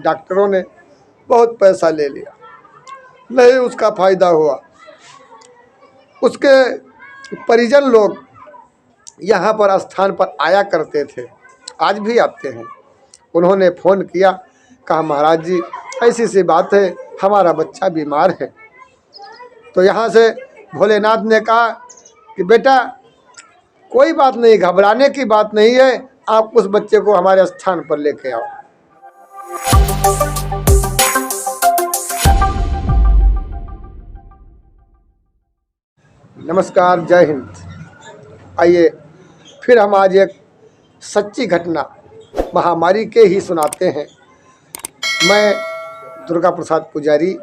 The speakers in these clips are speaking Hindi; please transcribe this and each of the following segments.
डॉक्टरों ने बहुत पैसा ले लिया, नहीं उसका फ़ायदा हुआ। उसके परिजन लोग यहाँ पर स्थान पर आया करते थे, आज भी आते हैं। उन्होंने फ़ोन किया, कहा महाराज जी ऐसी सी बात है, हमारा बच्चा बीमार है। तो यहाँ से भोलेनाथ ने कहा कि बेटा कोई बात नहीं, घबराने की बात नहीं है, आप उस बच्चे को हमारे स्थान पर लेके आओ। नमस्कार, जय हिंद। आइए फिर हम आज एक सच्ची घटना महामारी के ही सुनाते हैं। मैं दुर्गा प्रसाद पुजारी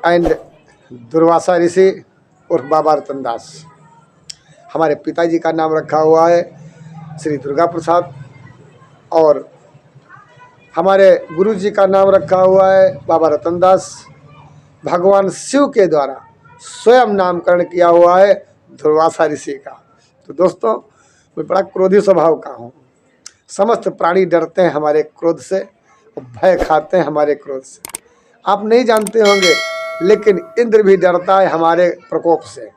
एंड दुर्वासा ऋषि उर्फ बाबा रतन दास। हमारे पिताजी का नाम रखा हुआ है श्री दुर्गा प्रसाद और हमारे गुरुजी का नाम रखा हुआ है बाबा रतन दास। भगवान शिव के द्वारा स्वयं नामकरण किया हुआ है दुर्वासा ऋषि का। तो दोस्तों, मैं बड़ा क्रोधी स्वभाव का हूँ। समस्त प्राणी डरते हैं हमारे क्रोध से और भय खाते हैं हमारे क्रोध से। आप नहीं जानते होंगे, लेकिन इंद्र भी डरता है हमारे प्रकोप से।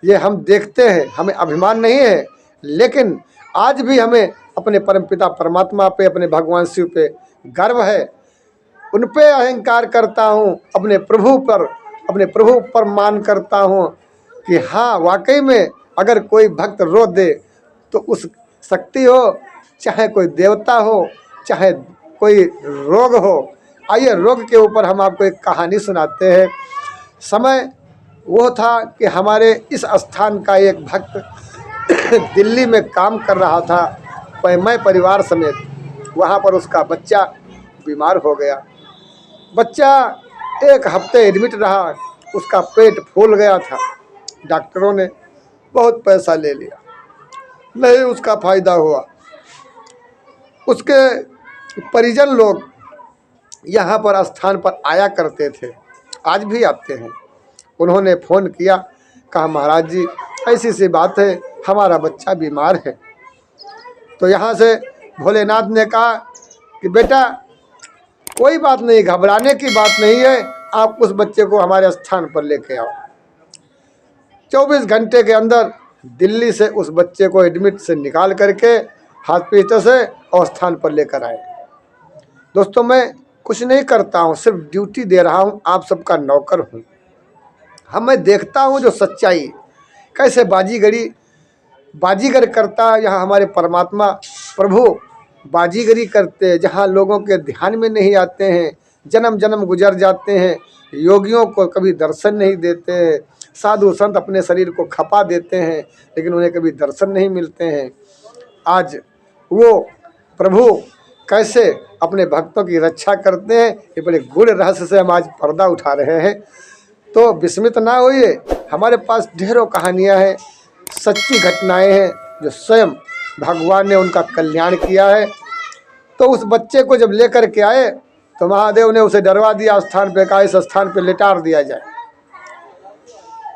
ये हम देखते हैं, हमें अभिमान नहीं है, लेकिन आज भी हमें अपने परमपिता परमात्मा पे, अपने भगवान शिव पे गर्व है। उन पे अहंकार करता हूँ, अपने प्रभु पर मान करता हूँ कि हाँ वाकई में अगर कोई भक्त रो दे तो उस शक्ति हो, चाहे कोई देवता हो, चाहे कोई रोग हो। आइए रोग के ऊपर हम आपको एक कहानी सुनाते हैं। समय वो था कि हमारे इस स्थान का एक भक्त दिल्ली में काम कर रहा था, मैं परिवार समेत। वहाँ पर उसका बच्चा बीमार हो गया। बच्चा एक हफ्ते एडमिट रहा, उसका पेट फूल गया था। डॉक्टरों ने बहुत पैसा ले लिया, नहीं उसका फ़ायदा हुआ। उसके परिजन लोग यहाँ पर स्थान पर आया करते थे, आज भी आते हैं। उन्होंने फ़ोन किया, कहा महाराज जी ऐसी सी बात है, हमारा बच्चा बीमार है। तो यहाँ से भोलेनाथ ने कहा कि बेटा कोई बात नहीं, घबराने की बात नहीं है, आप उस बच्चे को हमारे स्थान पर लेके आओ। 24 घंटे के अंदर दिल्ली से उस बच्चे को एडमिट से निकाल करके हॉस्पिटल से और स्थान पर लेकर आए। दोस्तों, मैं कुछ नहीं करता हूँ, सिर्फ ड्यूटी दे रहा हूँ, आप सबका नौकर हूँ। मैं देखता हूँ जो सच्चाई कैसे बाजीगर करता है। यहाँ हमारे परमात्मा प्रभु बाजीगरी करते हैं, जहाँ लोगों के ध्यान में नहीं आते हैं, जन्म जन्म गुजर जाते हैं, योगियों को कभी दर्शन नहीं देते हैं, साधु संत अपने शरीर को खपा देते हैं, लेकिन उन्हें कभी दर्शन नहीं मिलते हैं। आज वो प्रभु कैसे अपने भक्तों की रक्षा करते हैं, ये बड़े गूढ़ रहस्य से हम आज पर्दा उठा रहे हैं। तो विस्मित ना होइए, हमारे पास ढेरों कहानियाँ हैं, सच्ची घटनाएं हैं जो स्वयं भगवान ने उनका कल्याण किया है। तो उस बच्चे को जब लेकर के आए तो महादेव ने उसे डरवा दिया, स्थान पे कहा इस स्थान पे लिटार दिया जाए।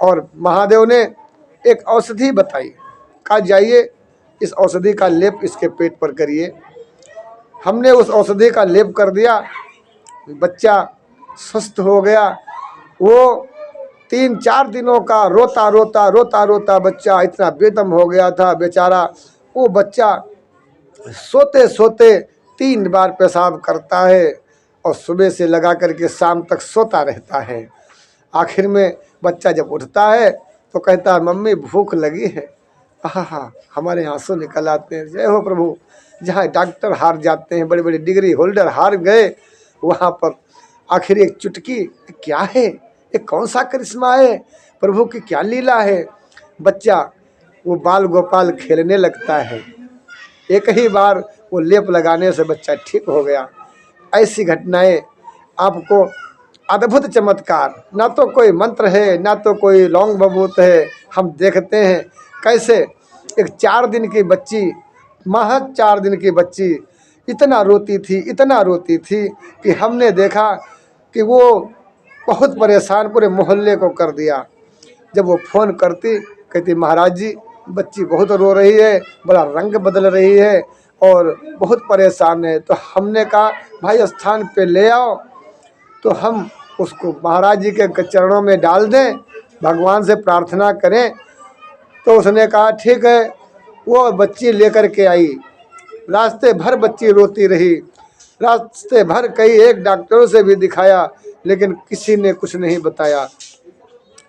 और महादेव ने एक औषधि बताई, कहा जाइए इस औषधि का लेप इसके पेट पर करिए। हमने उस औषधि का लेप कर दिया, बच्चा स्वस्थ हो गया। वो 3-4 दिनों का रोता रोता बच्चा इतना बेदम हो गया था बेचारा। वो बच्चा सोते सोते 3 बार पेशाब करता है और सुबह से लगा करके शाम तक सोता रहता है। आखिर में बच्चा जब उठता है तो कहता है मम्मी भूख लगी है। हाँ, हमारे आंसू निकल आते हैं। जय हो प्रभु। जहाँ डॉक्टर हार जाते हैं, बड़े बड़े डिग्री होल्डर हार गए, वहाँ पर आखिर एक चुटकी क्या है, ये कौन सा करिश्मा है, प्रभु की क्या लीला है। बच्चा वो बाल गोपाल खेलने लगता है। एक ही बार वो लेप लगाने से बच्चा ठीक हो गया। ऐसी घटनाएं आपको, अद्भुत चमत्कार, ना तो कोई मंत्र है ना तो कोई लौंग बबूत है। हम देखते हैं कैसे एक 4 दिन की बच्ची, महज 4 दिन की बच्ची इतना रोती थी कि हमने देखा कि वो बहुत परेशान पूरे मोहल्ले को कर दिया। जब वो फ़ोन करती, कहती महाराज जी बच्ची बहुत रो रही है, बड़ा रंग बदल रही है और बहुत परेशान है। तो हमने कहा भाई स्थान पे ले आओ, तो हम उसको महाराज जी के चरणों में डाल दें, भगवान से प्रार्थना करें। तो उसने कहा ठीक है। वो बच्ची लेकर के आई। रास्ते भर बच्ची रोती रही, रास्ते भर कई एक डॉक्टरों से भी दिखाया, लेकिन किसी ने कुछ नहीं बताया।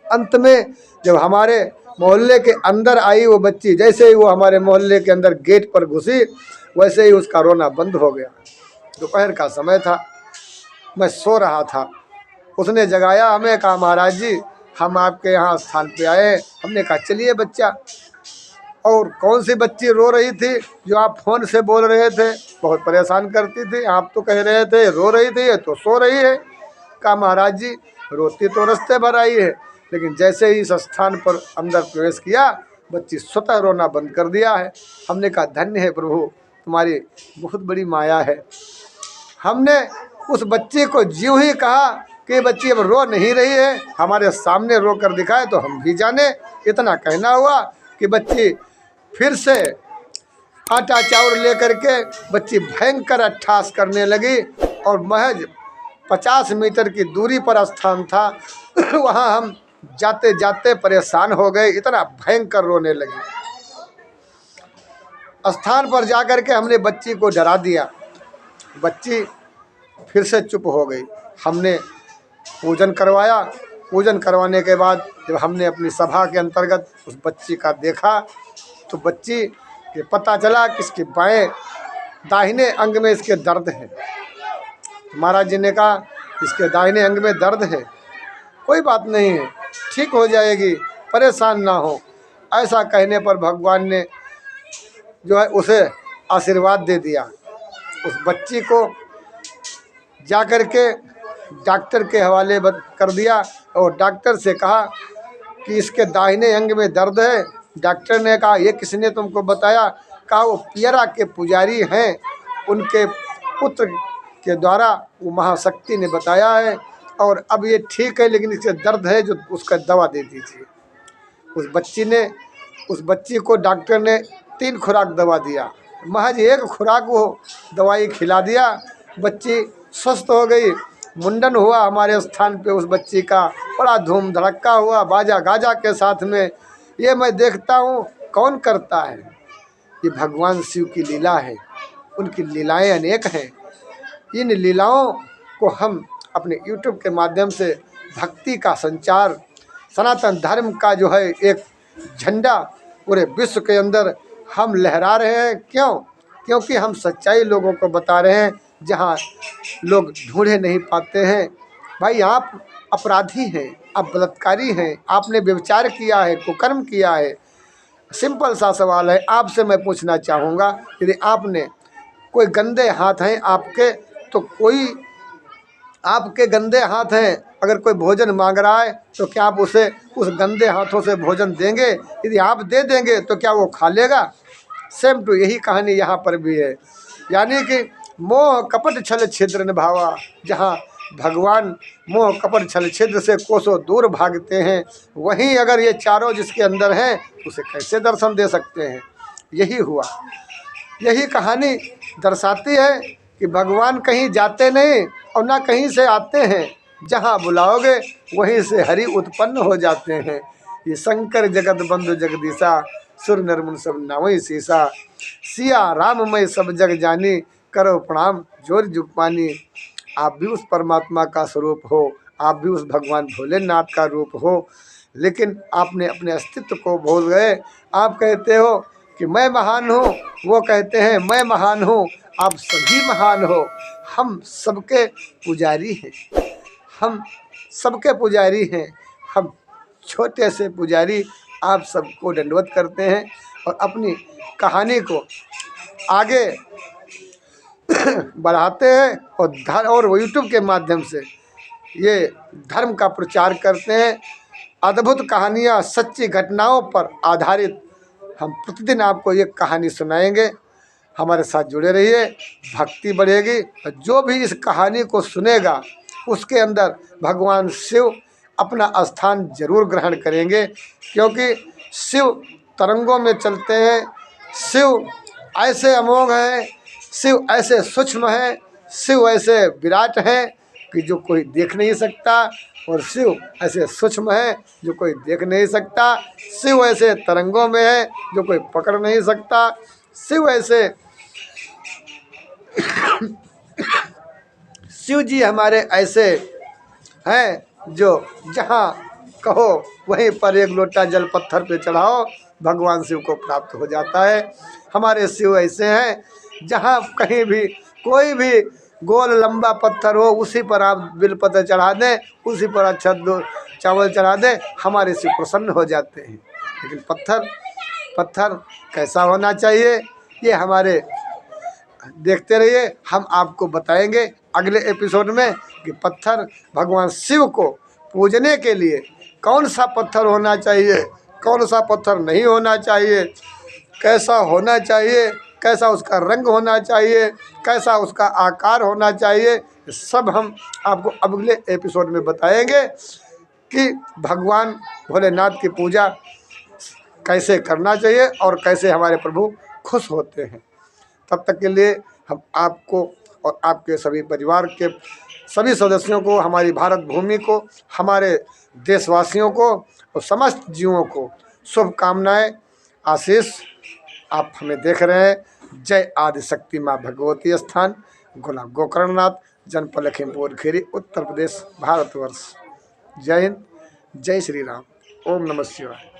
अंत में जब हमारे मोहल्ले के अंदर आई वो बच्ची, जैसे ही वो हमारे मोहल्ले के अंदर गेट पर घुसी, वैसे ही उसका रोना बंद हो गया। दोपहर का समय था, मैं सो रहा था। उसने जगाया हमें, कहा महाराज जी हम आपके यहाँ स्थान पे आए। हमने कहा चलिए बच्चा। और कौन सी बच्ची रो रही थी जो आप फ़ोन से बोल रहे थे, बहुत परेशान करती थी, आप तो कह रहे थे रो रही थी, ये तो सो रही है। कहा महाराज जी रोती तो रास्ते भर आई है, लेकिन जैसे ही इस स्थान पर अंदर प्रवेश किया, बच्ची स्वतः रोना बंद कर दिया है। हमने कहा धन्य है प्रभु, तुम्हारी बहुत बड़ी माया है। हमने उस बच्चे को ज्यों ही कहा कि बच्ची अब रो नहीं रही है, हमारे सामने रो कर दिखाए तो हम भी जाने। इतना कहना हुआ कि बच्ची फिर से आटा चावल लेकर के बच्ची भयंकर अट्ठास करने लगी, और महज 50 मीटर की दूरी पर स्थान था। वहाँ हम जाते जाते परेशान हो गए, इतना भयंकर रोने लगी। स्थान पर जाकर के हमने बच्ची को डरा दिया, बच्ची फिर से चुप हो गई। हमने पूजन करवाया। पूजन करवाने के बाद जब हमने अपनी सभा के अंतर्गत उस बच्ची का देखा, तो बच्ची के पता चला कि इसके बाएं दाहिने अंग में इसके दर्द है। महाराज जी ने कहा इसके दाहिने अंग में दर्द है, कोई बात नहीं है, ठीक हो जाएगी, परेशान ना हो। ऐसा कहने पर भगवान ने जो है उसे आशीर्वाद दे दिया। उस बच्ची को जाकर के डॉक्टर के हवाले कर दिया, और डॉक्टर से कहा कि इसके दाहिने अंग में दर्द है। डॉक्टर ने कहा ये किसने तुमको बताया? कहा वो पियरा के पुजारी हैं, उनके पुत्र के द्वारा वो महाशक्ति ने बताया है, और अब ये ठीक है, लेकिन इसके दर्द है जो उसका दवा दे दीजिए। उस बच्ची को डॉक्टर ने 3 खुराक दवा दिया, महज 1 खुराक वो दवाई खिला दिया, बच्ची स्वस्थ हो गई। मुंडन हुआ हमारे स्थान पे उस बच्ची का, बड़ा धूम धड़क्का हुआ बाजा गाजा के साथ में। ये मैं देखता हूँ कौन करता है, ये भगवान शिव की लीला है, उनकी लीलाएं अनेक हैं। इन लीलाओं को हम अपने YouTube के माध्यम से भक्ति का संचार, सनातन धर्म का जो है एक झंडा पूरे विश्व के अंदर हम लहरा रहे हैं। क्यों? क्योंकि हम सच्चाई लोगों को बता रहे हैं, जहाँ लोग ढूंढे नहीं पाते हैं। भाई आप अपराधी हैं, आप बलात्कारी हैं, आपने व्यभिचार किया है, कुकर्म किया है। सिंपल सा सवाल है, आपसे मैं पूछना चाहूँगा, यदि आपने कोई गंदे हाथ हैं आपके, तो कोई आपके गंदे हाथ हैं, अगर कोई भोजन मांग रहा है तो क्या आप उसे उस गंदे हाथों से भोजन देंगे? यदि आप दे देंगे तो क्या वो खा लेगा? सेम टू यही कहानी यहाँ पर भी है। यानी कि मोह कपट छल छिद्र निभावा, जहाँ भगवान मोह कपट छल छिद्र से कोसों दूर भागते हैं, वहीं अगर ये चारों जिसके अंदर हैं उसे कैसे दर्शन दे सकते हैं? यही हुआ। यही कहानी दर्शाती है कि भगवान कहीं जाते नहीं और ना कहीं से आते हैं, जहाँ बुलाओगे वहीं से हरि उत्पन्न हो जाते हैं। ये शंकर जगत बंधु जगदीशा, सुर नर मुनि सब नावई सीसा, सिया राम मैं सब जग जानी, करो प्रणाम जोर जुपानी। आप भी उस परमात्मा का स्वरूप हो, आप भी उस भगवान भोलेनाथ का रूप हो, लेकिन आपने अपने अस्तित्व को भूल गए। आप कहते हो कि मैं महान हूँ, वो कहते हैं मैं महान हूँ, आप सभी महान हो। हम सबके पुजारी हैं, हम सबके पुजारी हैं। हम छोटे से पुजारी आप सबको दंडवत करते हैं और अपनी कहानी को आगे बढ़ाते हैं, और YouTube के माध्यम से ये धर्म का प्रचार करते हैं। अद्भुत कहानियाँ, सच्ची घटनाओं पर आधारित हम प्रतिदिन आपको ये कहानी सुनाएंगे। हमारे साथ जुड़े रहिए, भक्ति बढ़ेगी। जो भी इस कहानी को सुनेगा उसके अंदर भगवान शिव अपना स्थान जरूर ग्रहण करेंगे, क्योंकि शिव तरंगों में चलते हैं, शिव ऐसे अमोघ हैं, शिव ऐसे सूक्ष्म हैं, शिव ऐसे विराट हैं कि जो कोई देख नहीं सकता, और शिव ऐसे सूक्ष्म है जो कोई देख नहीं सकता। शिव ऐसे तरंगों में है जो कोई पकड़ नहीं सकता। शिव ऐसे शिव जी हमारे ऐसे हैं जो जहाँ कहो वहीं पर एक लोटा जल पत्थर पे चढ़ाओ, भगवान शिव को प्राप्त हो जाता है। हमारे शिव ऐसे हैं जहाँ कहीं भी कोई भी गोल लंबा पत्थर हो, उसी पर आप बिलपत्र चढ़ा दें, उसी पर अच्छा चावल चढ़ा दें, हमारे शिव प्रसन्न हो जाते हैं। लेकिन पत्थर कैसा होना चाहिए, ये हमारे देखते रहिए, हम आपको बताएंगे अगले एपिसोड में कि पत्थर भगवान शिव को पूजने के लिए कौन सा पत्थर होना चाहिए, कौन सा पत्थर नहीं होना चाहिए, कैसा होना चाहिए, कैसा उसका रंग होना चाहिए, कैसा उसका आकार होना चाहिए, सब हम आपको अगले एपिसोड में बताएंगे कि भगवान भोलेनाथ की पूजा कैसे करना चाहिए और कैसे हमारे प्रभु खुश होते हैं। तब तक के लिए हम आपको और आपके सभी परिवार के सभी सदस्यों को, हमारी भारत भूमि को, हमारे देशवासियों को और समस्त जीवों को शुभकामनाएं, आशीष। आप हमें देख रहे हैं जय आदिशक्ति माँ भगवती स्थान, गोला गोकर्णनाथ, जनपद लखीमपुर खीरी, उत्तर प्रदेश, भारतवर्ष। जय हिंद, जय श्री राम, ओम नमः शिवाय।